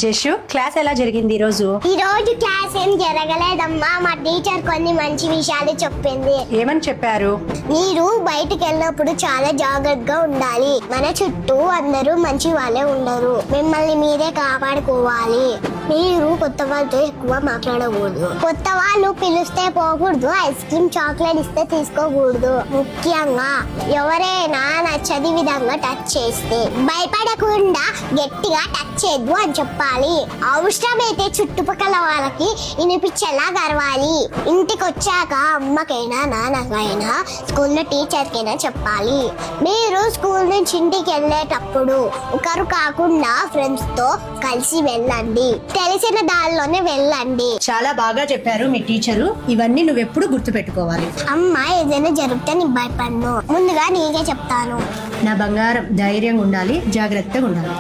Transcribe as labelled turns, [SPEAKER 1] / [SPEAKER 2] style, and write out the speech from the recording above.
[SPEAKER 1] జషు, class ఎలా జరిగింది ఈ రోజు?
[SPEAKER 2] క్లాస్ ఏం జరగలేదమ్మా. మా టీచర్ కొన్ని మంచి విషయాలు చెప్పింది.
[SPEAKER 1] ఏమని చెప్పారు?
[SPEAKER 2] మీరు బయటికి వెళ్ళినప్పుడు చాలా జాగ్రత్తగా ఉండాలి. మన చుట్టూ అందరూ మంచి వాళ్ళే ఉండరు. మిమ్మల్ని మీరే కాపాడుకోవాలి. మీరు కొత్త వాళ్ళతో ఎక్కువ మాట్లాడకూడదు. కొత్త వాళ్ళు పిలిస్తే పోకూడదు. ఐస్ క్రీమ్ చాక్లెట్ ఇస్తే తీసుకోకూడదు. ముఖ్యంగా ఎవరైనా నచ్చని విధంగా టచ్ చేస్తే భయపడకుండా గట్టిగా టచ్ చేయద్దు అని చెప్పాలి. అవసరమైతే చుట్టుపక్కల వాళ్ళకి వినిపించేలా గర్వాలి. ఇంటికి వచ్చాక అమ్మకైనా నాన్నకైనా స్కూల్లో టీచర్కైనా చెప్పాలి. మీరు స్కూల్ నుంచి ఇంటికి వెళ్ళేటప్పుడు ఒకరు కాకుండా ఫ్రెండ్స్ తో కలిసి వెళ్ళండి. తెలిసిన దారిలోనే వెళ్ళండి.
[SPEAKER 1] చాలా బాగా చెప్పారు మీ టీచరు. ఇవన్నీ నువ్వెప్పుడు గుర్తు పెట్టుకోవాలి.
[SPEAKER 2] అమ్మ, ఏదైనా జరిగితే నీ భయపడను. ముందుగా నీకే చెప్తాను.
[SPEAKER 1] నా బంగారం, ధైర్యంగా ఉండాలి, జాగ్రత్తగా ఉండాలి.